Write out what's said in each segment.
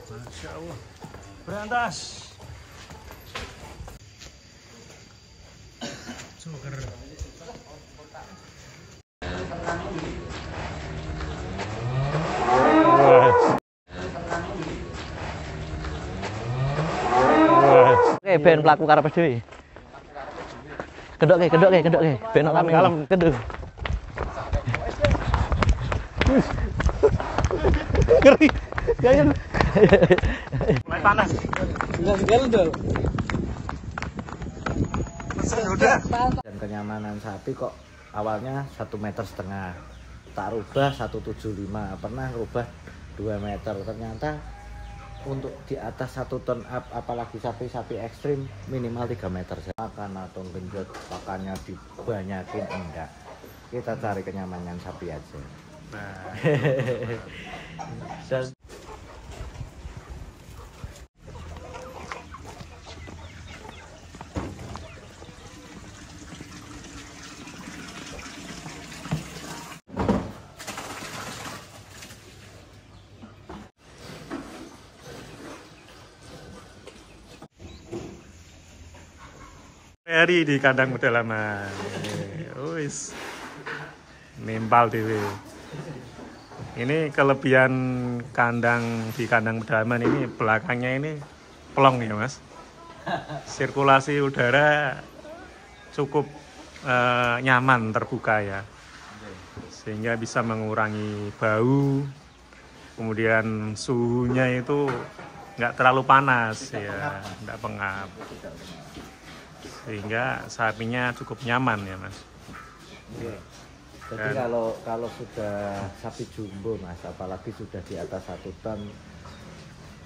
Masya Allah. Berantas. Sugar. Oke, ben pelaku karepes dhewe. Kedok ke. Ben kalem kedok. Ngeri. Gayan. Mulai panas. Enggak dong. Udah. Dan kenyamanan sapi kok awalnya 1,5 meter, tak rubah 1,75, pernah rubah 2 meter, ternyata untuk di atas 1 ton up, apalagi sapi-sapi ekstrim minimal 3 meter. Makan atau genjot pakannya dibanyakin enggak, kita cari kenyamanan sapi aja. Nah. Dan hari di kandang pedalaman. Wis. Nempal dewe. Ini kelebihan kandang di kandang pedalaman ini, belakangnya ini plong ya Mas. Sirkulasi udara cukup nyaman, terbuka ya. Sehingga bisa mengurangi bau. Kemudian suhunya itu nggak terlalu panas ya, nggak pengap. Sehingga sapinya cukup nyaman ya Mas. jadi kalau sudah sapi jumbo Mas, apalagi sudah di atas 1 ton,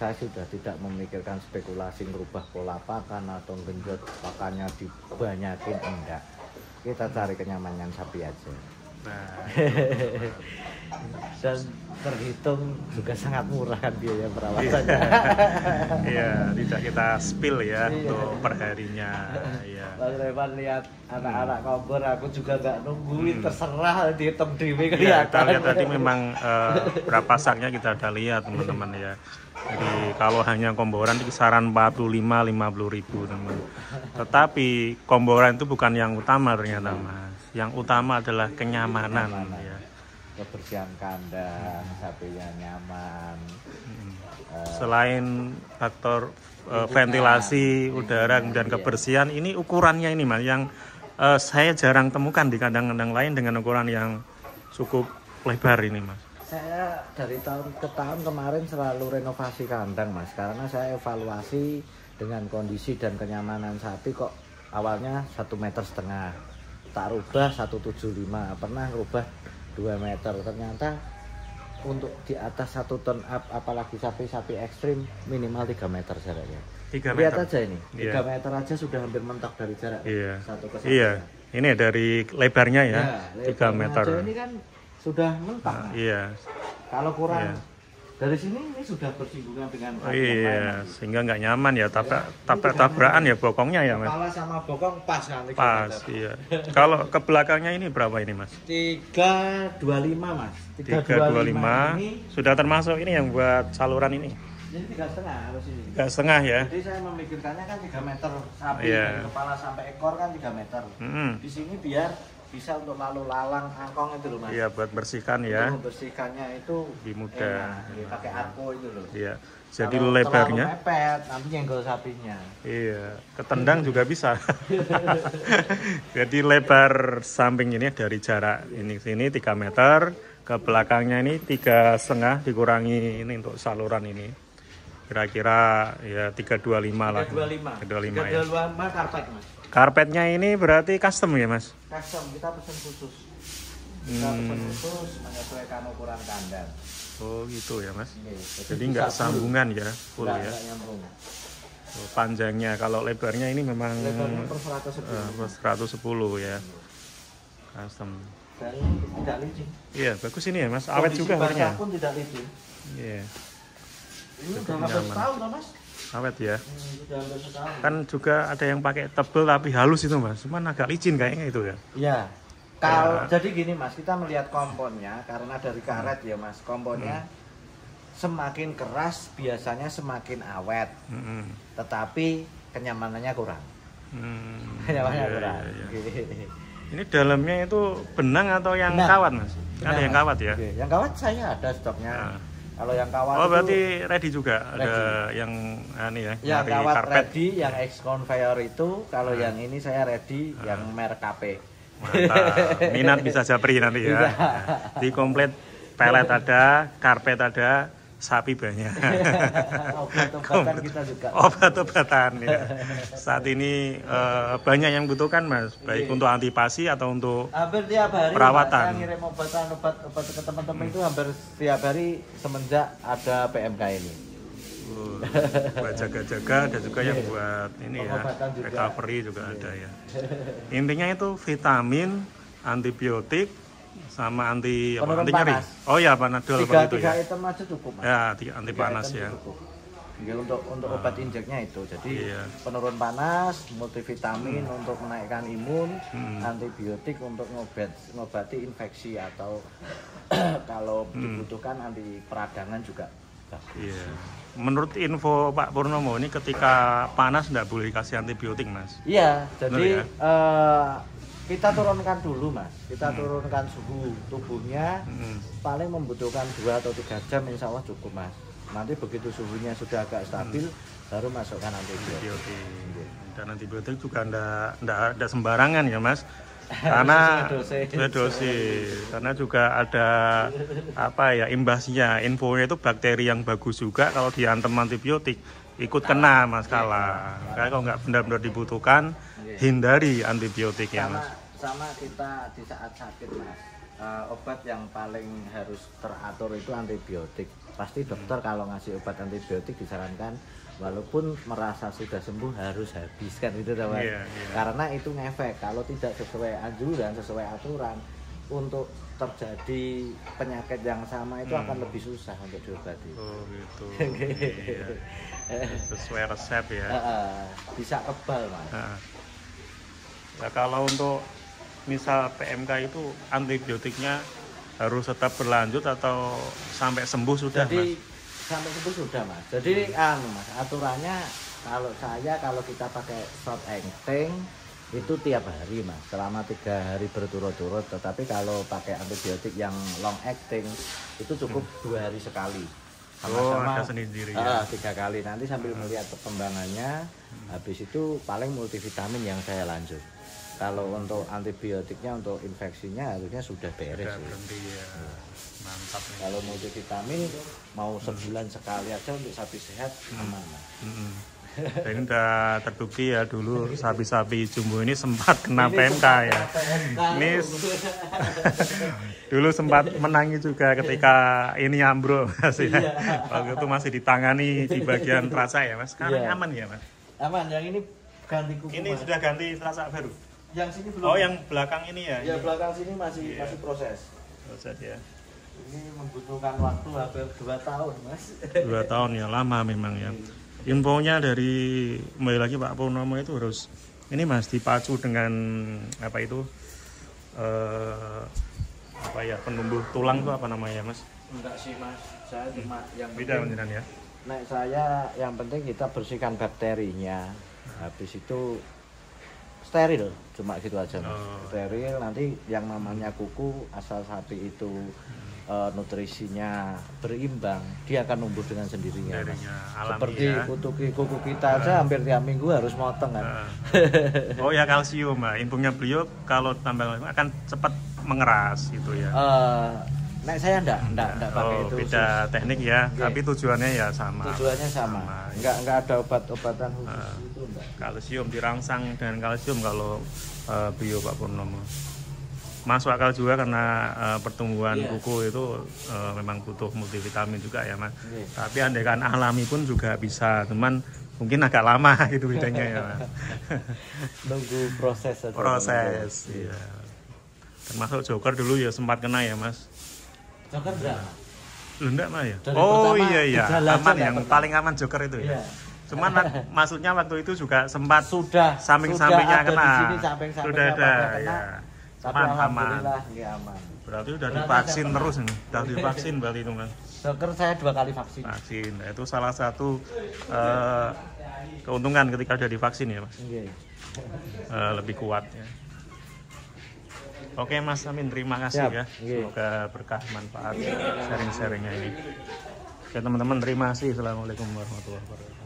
saya sudah tidak memikirkan spekulasi merubah pola pakan atau genjot pakannya dibanyakin, enggak. Kita cari kenyamanan sapi aja. Nah. Dan terhitung juga sangat murah kan biaya perawatannya. Iya, tidak kita spill ya untuk perharinya. Iya. Mas Revan lihat anak-anak kompor, aku juga nggak nungguin, terserah dihitung dewe Ya, kita kelihatan. lihat tadi memang berapa saknya kita ada lihat teman-teman ya. Jadi kalau hanya komboran di kisaran 45-50 ribu teman. Tetapi komboran itu bukan yang utama ternyata Mas. Yang utama adalah kenyamanan ya. Kebersihan kandang, sapinya nyaman. Selain faktor ventilasi udara kemudian kebersihan, ini ukurannya ini Mas yang saya jarang temukan di kandang-kandang lain dengan ukuran yang cukup lebar ini Mas. Saya dari tahun ke tahun kemarin selalu renovasi kandang Mas, karena saya evaluasi dengan kondisi dan kenyamanan sapi kok awalnya 1,5 meter, tak rubah 1,75, pernah rubah 2 meter, ternyata untuk di atas 1 ton up, apalagi sapi-sapi ekstrim minimal 3 meter jaraknya. 3 meter. Lihat aja ini, 3 Iya. meter aja sudah hampir mentok dari jarak Iya. satu ke satu. Iya, ini dari lebarnya ya, 3 lebarnya meter. aja ini kan sudah mentok. Mas. Iya. Kalau kurang Iya. dari sini ini sudah bersinggungan dengan kaki yang Iya, lain. sehingga nggak nyaman ya, tabrakan ya bokongnya ya Mas. Kepala sama bokong pas kan? 3 Pas, meter. iya. Kalau ke belakangnya ini berapa ini Mas? 325 Mas. 325. ini Sudah termasuk ini yang buat saluran ini. 3,5 harus ini. 3,5 ya. Jadi saya memikirkannya kan 3 meter sapi, Iya. dari kepala sampai ekor kan 3 meter. Di sini biar bisa untuk lalu lalang angkong itu loh Mas. Iya, buat bersihkan ya. Untuk membersihkannya itu Lebih mudah. enak, pakai arko itu loh. Iya. Jadi Kalau lebarnya. terlalu mepet, nanti nyenggol sapinya. Iya, ketendang juga bisa. Jadi lebar samping ini dari jarak ini sini 3 meter, ke belakangnya ini 3,5 dikurangi ini untuk saluran ini. Kira-kira ya 325 lah. 325. 325 ya. 325 karpet Mas. Karpetnya ini berarti custom ya Mas? Custom, kita pesen khusus. Kita pesen khusus menyesuaikan ukuran kandang. Oh gitu ya Mas. Ini, Jadi nggak sambungan ya, full ya. Nggak nyambung. Oh, panjangnya, kalau lebarnya ini memang Lebarnya per 110. 110 ya. Custom. Dan tidak licin. Iya, bagus ini ya Mas. Awet juga Kondisi akhirnya. basah pun tidak licin. Iya, Ini Cukup udah hampir nyaman. setahun loh Mas. awet ya. Sudah hampir setahun. Kan juga ada yang pakai tebel tapi halus itu Mas. Cuman agak licin kayaknya itu ya. Iya. Kalau jadi gini Mas, kita melihat komponnya karena dari karet ya Mas. Komponnya semakin keras biasanya semakin awet. Tetapi kenyamanannya kurang. Kenyamanannya kurang. Ini dalamnya itu benang atau yang kawat, Mas? Ada yang kawat ya? Yang kawat saya ada stoknya. Kalau yang kawat itu berarti ready juga. Ready. Ada yang ini ya. Yang kawat karpet. Ready, yang X conveyor itu. Kalau yang ini saya ready, yang merek KP. Mantap. Minat bisa japri nanti ya. Di komplit pelet ada, karpet ada, sapi banyak. Obat-obatan kita juga. Obat-obatan ya. Saat ini banyak yang butuhkan, Mas, baik untuk antipasi atau untuk hampir tiap hari perawatan. Saya ngirim obat ke teman-teman itu hampir tiap hari semenjak ada PMK ini. Buat jaga-jaga ada juga yang buat ini ya, recovery juga ada ya. Intinya itu vitamin, antibiotik, sama anti nyeri. Oh ya, Panadol begitu ya. 3 item aja cukup, Mas. Ya, anti panas ya. Ya, untuk obat injeknya itu. Jadi penurun panas, multivitamin untuk menaikkan imun, antibiotik untuk ngobati infeksi atau kalau dibutuhkan anti peradangan juga. Iya. Menurut info Pak Purnomo ini ketika panas nggak boleh kasih antibiotik, Mas? Iya, jadi kita turunkan dulu, Mas. Kita turunkan suhu tubuhnya, paling membutuhkan 2 atau 3 jam, insya Allah cukup, Mas. Nanti begitu suhunya sudah agak stabil, baru masukkan antibiotik. Dan antibiotik juga ndak sembarangan ya, Mas. Karena dosis, karena juga ada imbasnya. Infonya itu bakteri yang bagus juga kalau diantem antibiotik ikut kena masalah. Kayak kalau nggak benar-benar dibutuhkan, hindari antibiotik ya, Mas. Sama kita di saat sakit, Mas. Obat yang paling harus teratur itu antibiotik. Pasti dokter kalau ngasih obat antibiotik disarankan walaupun merasa sudah sembuh harus habiskan itu, Mas. Karena itu ngefek. Kalau tidak sesuai anjuran, sesuai aturan, untuk terjadi penyakit yang sama itu akan lebih susah untuk diobati. Oh gitu. Sesuai resep ya. Bisa kebal, Mas. Nah, kalau untuk misal PMK itu antibiotiknya harus tetap berlanjut atau sampai sembuh sudah, Mas? Mas? Sampai sembuh sudah, Mas. Jadi Mas, aturannya kalau kita pakai short acting itu tiap hari, Mas, selama 3 hari berturut-turut. Tetapi kalau pakai antibiotik yang long acting itu cukup 2 hari sekali. Sama-sama ada sendiri ya. 3 kali. Nanti sambil melihat perkembangannya. Habis itu paling multivitamin yang saya lanjut. Kalau untuk antibiotiknya, untuk infeksinya harusnya sudah beres. Sudah berhenti ya. Mantap nih. Kalau multivitamin mau sebulan sekali aja untuk sapi sehat aman. Dan ini udah terbukti ya, dulu sapi-sapi jumbo ini sempat kena PMK ya. Ini dulu sempat menangi juga ketika ini ambruk, Mas ya. Waktu itu masih ditangani di bagian terasa ya, Mas. Sekarang aman ya, Mas? Aman. Yang ini ganti kuku. Ini Mas sudah ganti terasa baru. Yang sini belum. Oh, yang belakang ini ya? Ya, belakang sini masih proses. Proses ya. Ini membutuhkan waktu hampir 2 tahun, Mas. 2 tahun ya, lama memang ya. Infonya dari kembali lagi Pak Purnomo itu harus ini, Mas, dipacu dengan penumbuh tulang itu apa namanya, Mas? Enggak sih, Mas. Saya cuma yang beda beneran ya. Nah, saya yang penting kita bersihkan bakterinya. Habis itu steril, cuma gitu aja, Mas. Steril, nanti yang namanya kuku asal sapi itu nutrisinya berimbang, dia akan numbuh dengan sendirinya, Mas. Seperti ya. Kuku kita aja hampir tiap minggu harus motong kan. Oh ya, kalsium, Mbak. Infonya beliau kalau tambah akan cepat mengeras gitu ya. Nah, saya enggak pakai itu. Beda teknik ya, tapi tujuannya ya sama. Tujuannya sama. Enggak ada obat-obatan khusus itu enggak. Kalsium dirangsang dengan kalsium kalau beliau Pak Purnomo. Masuk akal juga karena pertumbuhan kuku itu memang butuh multivitamin juga ya, Mas. Tapi andaikan alami pun juga bisa, cuman mungkin agak lama gitu bedanya ya, Mas. Nunggu proses aja. Proses, iya. Termasuk joker dulu ya sempat kena ya, Mas. Joker enggak? Lu enggak, Mas ya? Dari oh iya, aman, yang paling aman joker itu ya. Iya. Cuman maksudnya waktu itu juga sempat sudah samping-sampingnya kena. Di sini samping-sampingnya sudah ada kena. ya. Tapi alhamdulillah aman. Berarti udah divaksin terus ini. Udah divaksin berarti itu Mas. Dokter saya 2 kali vaksin. Vaksin. Nah, itu salah satu keuntungan ketika udah divaksin ya Mas. Iya. Lebih kuat ya. Oke Mas Amin, terima kasih Siap. ya. Iya. Semoga berkah manfaat sharing-sharingnya ini. Oke teman-teman, terima kasih. Assalamualaikum warahmatullahi wabarakatuh.